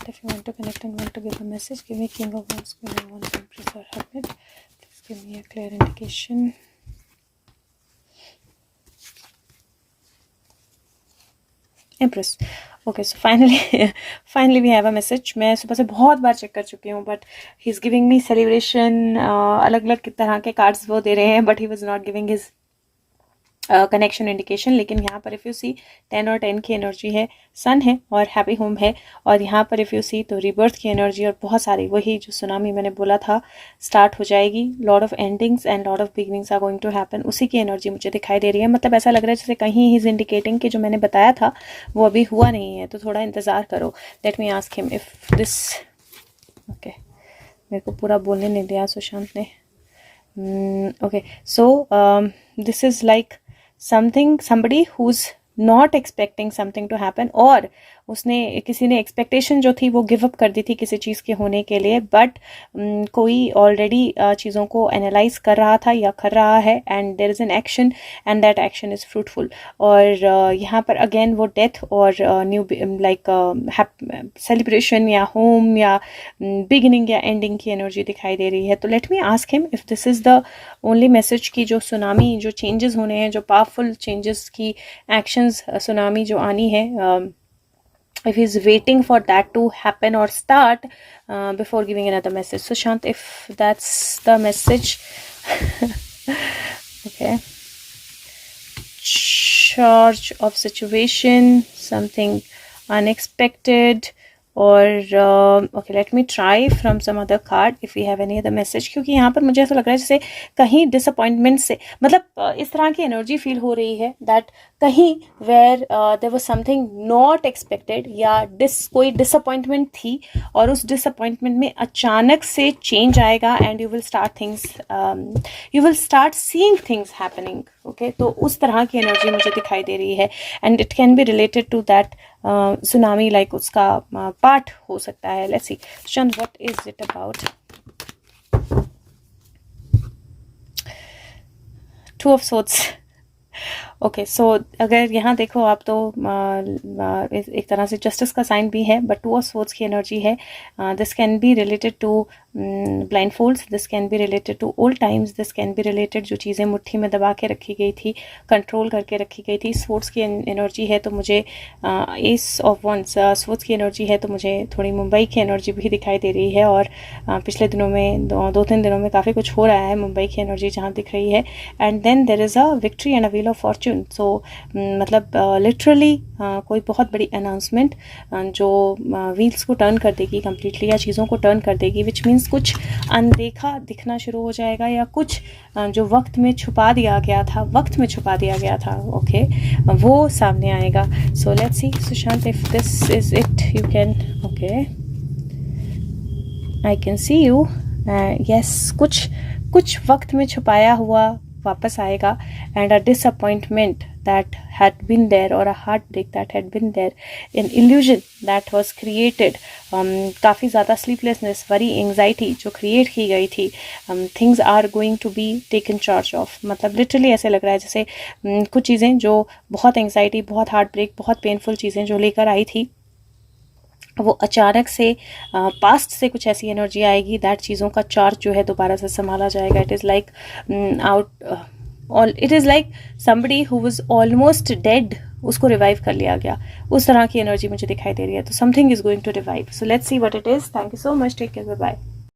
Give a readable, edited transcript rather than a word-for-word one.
if you want to connect and want to give a message, give me King of Wands, Queen of Wands, Empress or Hermit. Please give me a clear indication. Empress. Okay, so finally we have a message. मैं सुबह से बहुत बार check कर चुकी हूँ, but he's giving me celebration. अलग अलग तरह के कार्ड्स वो दे रहे हैं, but he was not giving his connection indication. लेकिन यहाँ पर इफ़ यू सी 10 और 10 की एनर्जी है, सन है और हैप्पी होम है. और यहाँ पर इफ़ यू सी तो रिबर्थ की एनर्जी और बहुत सारी वही जो सुनामी मैंने बोला था स्टार्ट हो जाएगी. Lot of endings and lot of beginnings are going to happen. उसी की एनर्जी मुझे दिखाई दे रही है. मतलब ऐसा लग रहा है जैसे कहीं ही इज इंडिकेटिंग कि जो मैंने बताया था वो अभी हुआ नहीं है, तो थोड़ा इंतज़ार करो. Late me ask him if this. Okay, मेरे को पूरा बोलने नहीं दिया सुशांत ने. Okay, so this is like somebody who's not expecting something to happen, और उसने किसी ने एक्सपेक्टेशन जो थी वो गिव अप कर दी थी किसी चीज़ के होने के लिए, बट कोई ऑलरेडी चीज़ों को एनालाइज कर रहा था या कर रहा है, and there is an action and that action is fruitful. और यहाँ पर अगेन वो डेथ और न्यू लाइक सेलिब्रेशन या होम या बिगिनिंग या एंडिंग की एनर्जी दिखाई दे रही है. तो let me ask him if this is the only message की जो सुनामी जो चेंजेस होने हैं, जो पावरफुल चेंजेस की एक्शंस सुनामी जो आनी है, if he's waiting for that to happen or start before giving another message. So Shant, if that's the message. Okay, charge of situation, something unexpected, और okay let me try from some other card if we have any other message. क्योंकि यहाँ पर मुझे ऐसा लग रहा है जैसे कहीं डिसअपॉइंटमेंट से, मतलब इस तरह की एनर्जी फील हो रही है दैट कहीं where there was something not expected, या कोई डिसअपॉइंटमेंट थी और उस डिसअपॉइंटमेंट में अचानक से चेंज आएगा and you will start seeing things happening. Okay, तो उस तरह की एनर्जी मुझे दिखाई दे रही है, and it can be related to that tsunami, like उसका पार्ट हो सकता है. लेट्स सी चंद, what is it about. Two of swords. Okay, so अगर यहाँ देखो आप तो एक तरह से जस्टिस का साइन भी है, बट टू ऑफ सोर्ड्स की एनर्जी है. This can be related to blind folds, this can be related to old times, this can be related जो चीज़ें मुट्ठी में दबा के रखी गई थी, कंट्रोल करके रखी गई थी. स्वॉर्ड्स की एनर्जी है तो मुझे एस ऑफ वंस, स्वॉर्ड्स की एनर्जी है तो मुझे थोड़ी मुंबई की एनर्जी भी दिखाई दे रही है. और पिछले दिनों में 2-3 दिनों में काफ़ी कुछ हो रहा है, मुंबई की एनर्जी जहाँ दिख रही है. And then there is a victory and a wheel of fortune. So मतलब लिटरली कोई बहुत बड़ी अनाउंसमेंट जो व्हील्स को टर्न कर देगी कम्प्लीटली, या चीज़ों को टर्न कर देगी, विच मीन्स कुछ अनदेखा दिखना शुरू हो जाएगा, या कुछ जो वक्त में छुपा दिया गया था, ओके, वो सामने आएगा. सो let's C Sushant, if this is it you can. Okay, I can see you. Yes, कुछ वक्त में छुपाया हुआ वापस आएगा, and a disappointment that had been there, or a heartbreak that had been there, an illusion that was created, काफ़ी ज़्यादा sleeplessness, worry, anxiety जो create की गई थी, things are going to be taken charge of. मतलब literally ऐसे लग रहा है जैसे कुछ चीज़ें जो बहुत anxiety, बहुत heartbreak, बहुत painful चीज़ें जो लेकर आई थी, वो अचानक से पास्ट से कुछ ऐसी एनर्जी आएगी दैट चीज़ों का चार्ज जो है दोबारा से संभाला जाएगा. It is like it is like somebody who was almost dead, उसको रिवाइव कर लिया गया. उस तरह की एनर्जी मुझे दिखाई दे रही है. तो something is going to revive. So let's see what it is. Thank you so much. Take care. Bye.